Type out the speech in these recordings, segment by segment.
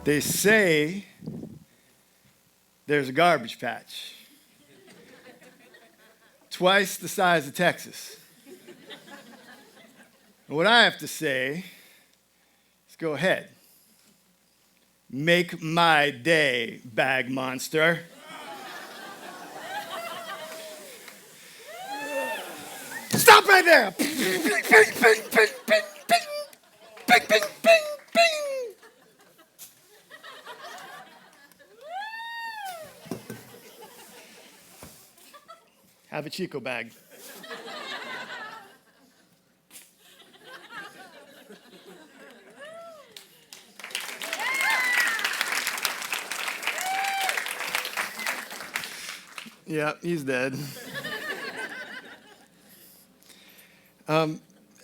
They say there's a garbage patch twice the size of Texas. And what I have to say is go ahead. Make my day, bag monster. Stop right there. Ping, ping, ping, ping, ping, ping, ping, ping, ping, ping. Have a Chico bag. Yeah, he's dead.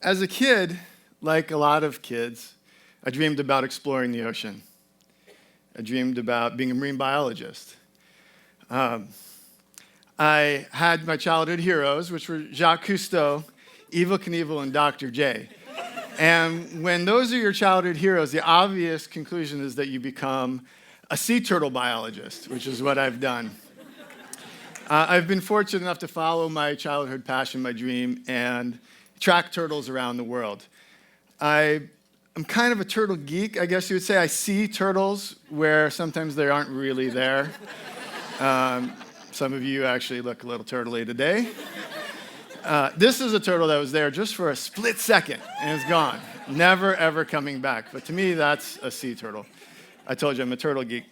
As a kid, like a lot of kids, I dreamed about exploring the ocean. I dreamed about being a marine biologist. I had my childhood heroes, which were Jacques Cousteau, Evel Knievel, and Dr. J. And when those are your childhood heroes, the obvious conclusion is that you become a sea turtle biologist, which is what I've done. I've been fortunate enough to follow my childhood passion, my dream, and track turtles around the world. I'm kind of a turtle geek, I guess you would say. I see turtles where sometimes they aren't really there. Some of you actually look a little turtley today. This is a turtle that was there just for a split second and is gone. Never, ever coming back. But to me, that's a sea turtle. I told you I'm a turtle geek.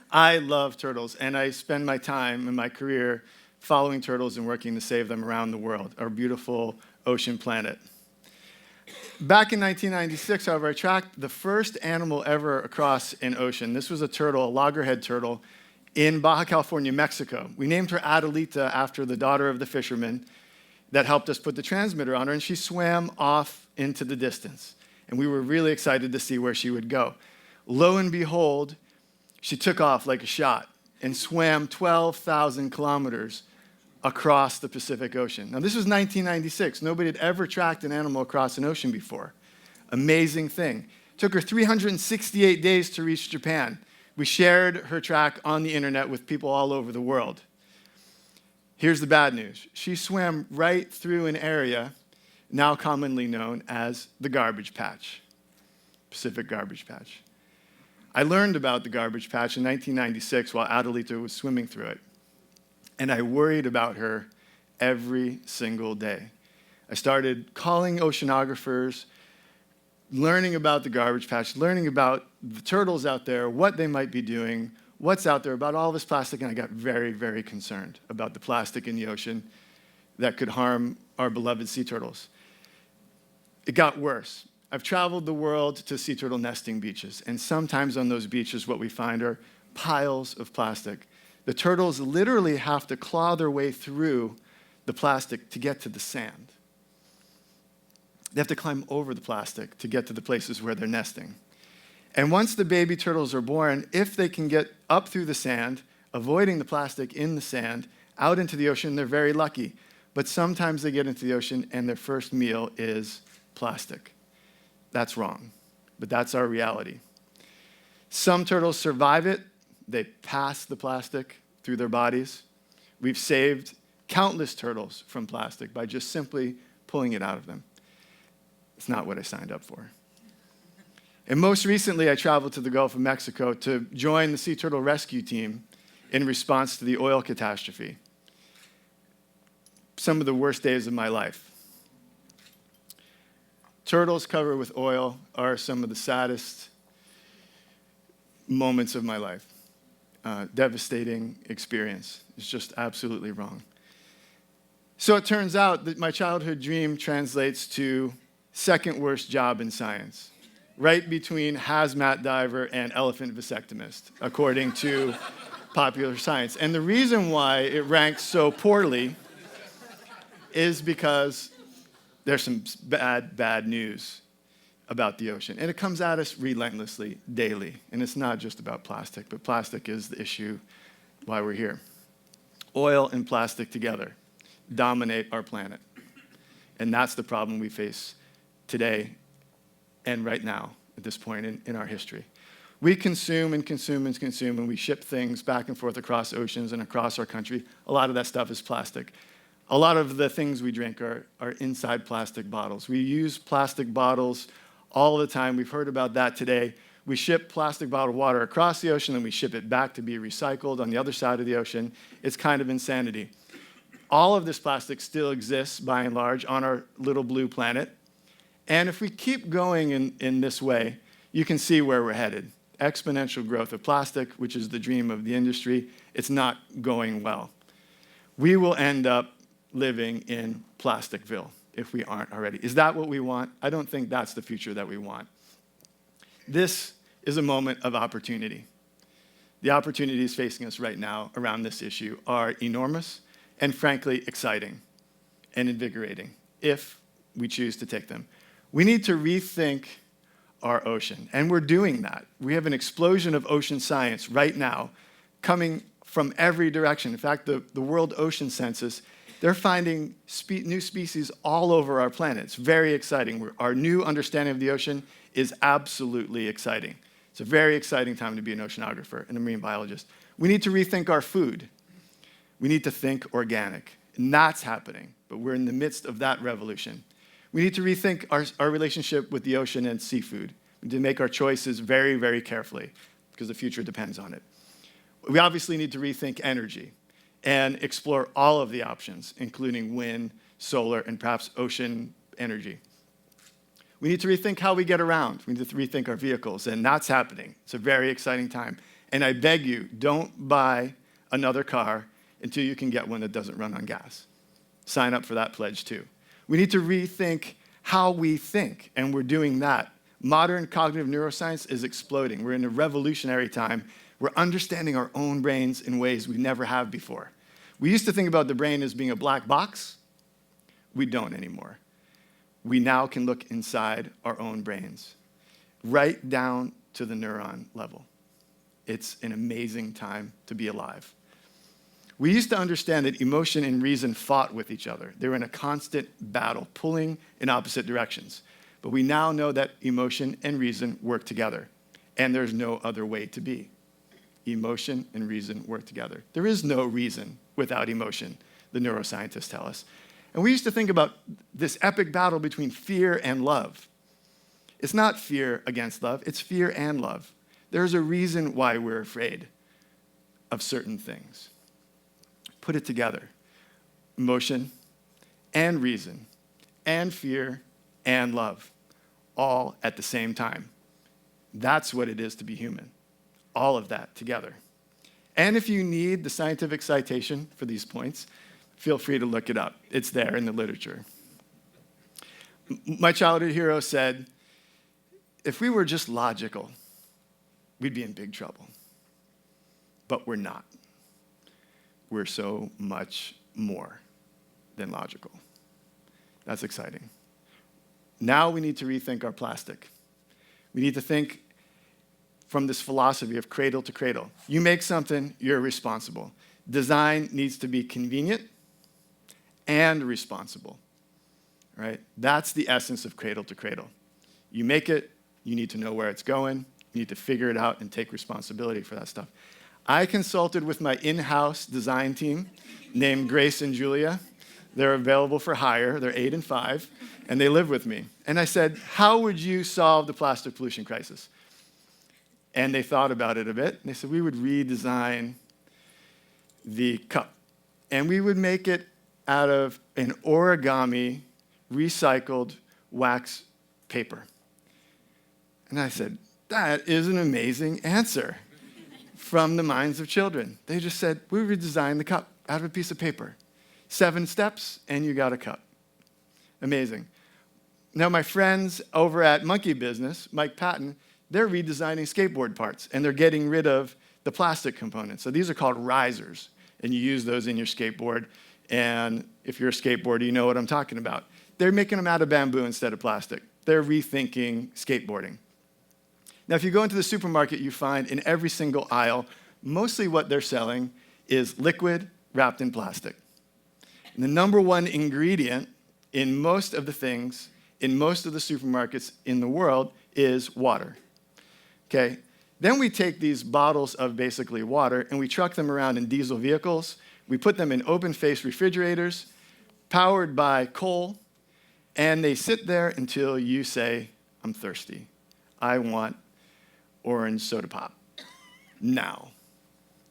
I love turtles, and I spend my time in my career following turtles and working to save them around the world, our beautiful ocean planet. Back in 1996, however, I tracked the first animal ever across an ocean. This was a turtle, a loggerhead turtle, in Baja California, Mexico. We named her Adelita after the daughter of the fisherman that helped us put the transmitter on her, and she swam off into the distance. And we were really excited to see where she would go. Lo and behold, she took off like a shot and swam 12,000 kilometers across the Pacific Ocean. Now, this was 1996. Nobody had ever tracked an animal across an ocean before. Amazing thing. Took her 368 days to reach Japan. We shared her track on the internet with people all over the world. Here's the bad news. She swam right through an area now commonly known as the garbage patch, Pacific Garbage Patch. I learned about the garbage patch in 1996 while Adelita was swimming through it, and I worried about her every single day. I started calling oceanographers, learning about the garbage patch, learning about the turtles out there, what they might be doing, what's out there, about all this plastic, and I got very, very concerned about the plastic in the ocean that could harm our beloved sea turtles. It got worse. I've traveled the world to sea turtle nesting beaches, and sometimes on those beaches what we find are piles of plastic. The turtles literally have to claw their way through the plastic to get to the sand. They have to climb over the plastic to get to the places where they're nesting. And once the baby turtles are born, if they can get up through the sand, avoiding the plastic in the sand, out into the ocean, they're very lucky. But sometimes they get into the ocean and their first meal is plastic. That's wrong, but that's our reality. Some turtles survive it. They pass the plastic through their bodies. We've saved countless turtles from plastic by just simply pulling it out of them. It's not what I signed up for. And most recently, I traveled to the Gulf of Mexico to join the sea turtle rescue team in response to the oil catastrophe. Some of the worst days of my life. Turtles covered with oil are some of the saddest moments of my life. Devastating experience. It's just absolutely wrong. So it turns out that my childhood dream translates to second worst job in science, right between hazmat diver and elephant vasectomist, according to Popular Science. And the reason why it ranks so poorly is because there's some bad news about the ocean. And it comes at us relentlessly, daily. And it's not just about plastic, but plastic is the issue why we're here. Oil and plastic together dominate our planet. And that's the problem we face today and right now, at this point in our history. We consume and consume and consume, and we ship things back and forth across oceans and across our country. A lot of that stuff is plastic. A lot of the things we drink are inside plastic bottles. We use plastic bottles all the time. We've heard about that today. We ship plastic bottled water across the ocean, and we ship it back to be recycled on the other side of the ocean. It's kind of insanity. All of this plastic still exists, by and large, on our little blue planet. And if we keep going in this way, you can see where we're headed. Exponential growth of plastic, which is the dream of the industry. It's not going well. We will end up living in Plasticville if we aren't already. Is that what we want? I don't think that's the future that we want. This is a moment of opportunity. The opportunities facing us right now around this issue are enormous and, frankly, exciting and invigorating if we choose to take them. We need to rethink our ocean, and we're doing that. We have an explosion of ocean science right now coming from every direction. In fact, the World Ocean Census, they're finding new species all over our planet. It's very exciting. Our new understanding of the ocean is absolutely exciting. It's a very exciting time to be an oceanographer and a marine biologist. We need to rethink our food. We need to think organic, and that's happening, but we're in the midst of that revolution. We need to rethink our relationship with the ocean and seafood. We need to make our choices very, very carefully because the future depends on it. We obviously need to rethink energy and explore all of the options, including wind, solar, and perhaps ocean energy. We need to rethink how we get around. We need to rethink our vehicles, and that's happening. It's a very exciting time. And I beg you, don't buy another car until you can get one that doesn't run on gas. Sign up for that pledge too. We need to rethink how we think, and we're doing that. Modern cognitive neuroscience is exploding. We're in a revolutionary time. We're understanding our own brains in ways we never have before. We used to think about the brain as being a black box. We don't anymore. We now can look inside our own brains, right down to the neuron level. It's an amazing time to be alive. We used to understand that emotion and reason fought with each other. They were in a constant battle, pulling in opposite directions. But we now know that emotion and reason work together, and there's no other way to be. Emotion and reason work together. There is no reason without emotion, the neuroscientists tell us. And we used to think about this epic battle between fear and love. It's not fear against love, it's fear and love. There's a reason why we're afraid of certain things. Put it together. Emotion and reason and fear and love, all at the same time. That's what it is to be human. All of that together. And if you need the scientific citation for these points, feel free to look it up. It's there in the literature. My childhood hero said, if we were just logical, we'd be in big trouble. But we're not. We're so much more than logical. That's exciting. Now we need to rethink our plastic. We need to think from this philosophy of cradle to cradle. You make something, you're responsible. Design needs to be convenient and responsible, right? That's the essence of cradle to cradle. You make it, you need to know where it's going, you need to figure it out and take responsibility for that stuff. I consulted with my in-house design team named Grace and Julia. They're available for hire. They're 8 and 5, and they live with me. And I said, how would you solve the plastic pollution crisis? And they thought about it a bit. And they said, we would redesign the cup. And we would make it out of an origami recycled wax paper. And I said, that is an amazing answer from the minds of children. They just said, we redesigned the cup out of a piece of paper. 7 steps, and you got a cup. Amazing. Now, my friends over at Monkey Business, Mike Patton, they're redesigning skateboard parts, and they're getting rid of the plastic components. So these are called risers, and you use those in your skateboard. And if you're a skateboarder, you know what I'm talking about. They're making them out of bamboo instead of plastic. They're rethinking skateboarding. Now, if you go into the supermarket, you find in every single aisle, mostly what they're selling is liquid wrapped in plastic. And the number one ingredient in most of the things, in most of the supermarkets in the world, is water. Okay? Then we take these bottles of basically water and we truck them around in diesel vehicles. We put them in open-face refrigerators powered by coal, and they sit there until you say, I'm thirsty. I want orange soda pop now.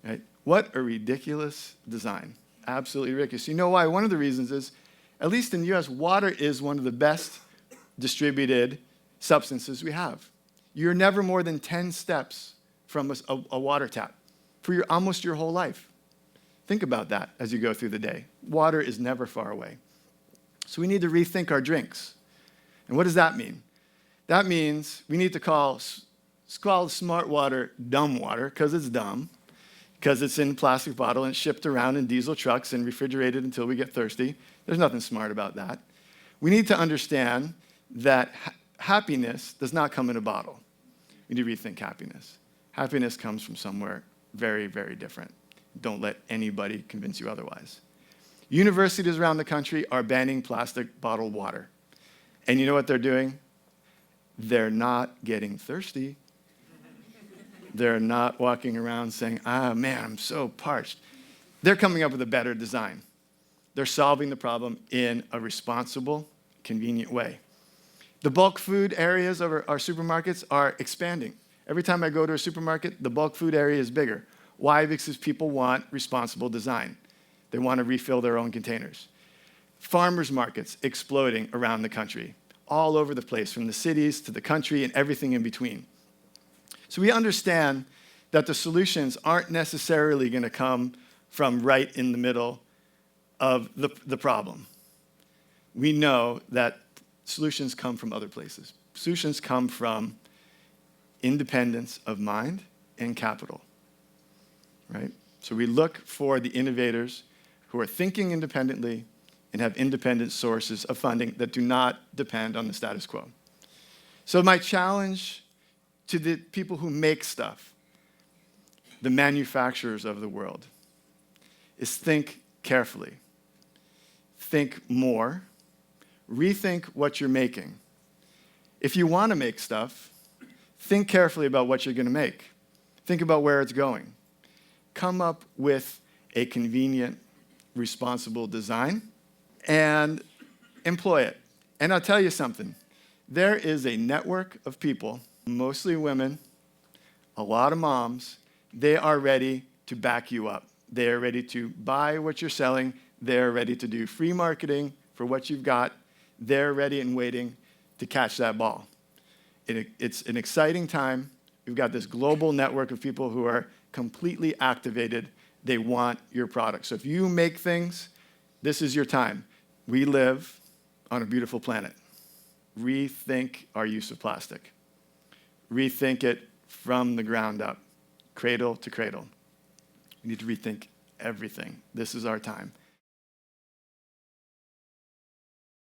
Right? What a ridiculous design. Absolutely ridiculous. You know why? One of the reasons is, at least in the US, water is one of the best distributed substances we have. You're never more than 10 steps from a water tap for almost your whole life. Think about that as you go through the day. Water is never far away. So we need to rethink our drinks. And what does that mean? That means we need to call smart water dumb water, because it's dumb, because it's in a plastic bottle and shipped around in diesel trucks and refrigerated until we get thirsty. There's nothing smart about that. We need to understand that happiness does not come in a bottle. We need to rethink happiness. Happiness comes from somewhere very, very different. Don't let anybody convince you otherwise. Universities around the country are banning plastic bottled water. And you know what they're doing? They're not getting thirsty. They're not walking around saying, man, I'm so parched. They're coming up with a better design. They're solving the problem in a responsible, convenient way. The bulk food areas of our supermarkets are expanding. Every time I go to a supermarket, the bulk food area is bigger. Why? Because people want responsible design. They want to refill their own containers. Farmers markets exploding around the country, all over the place, from the cities to the country and everything in between. So we understand that the solutions aren't necessarily going to come from right in the middle of the problem. We know that solutions come from other places. Solutions come from independence of mind and capital, right? So we look for the innovators who are thinking independently and have independent sources of funding that do not depend on the status quo. So my challenge to the people who make stuff, the manufacturers of the world, is think carefully. Think more. Rethink what you're making. If you want to make stuff, think carefully about what you're going to make. Think about where it's going. Come up with a convenient, responsible design and employ it. And I'll tell you something. There is a network of people, mostly women, a lot of moms. They are ready to back you up. They are ready to buy what you're selling. They're ready to do free marketing for what you've got. They're ready and waiting to catch that ball. It's an exciting time. We've got this global network of people who are completely activated. They want your product. So if you make things, this is your time. We live on a beautiful planet. Rethink our use of plastic. Rethink it from the ground up, cradle to cradle. We need to rethink everything. This is our time.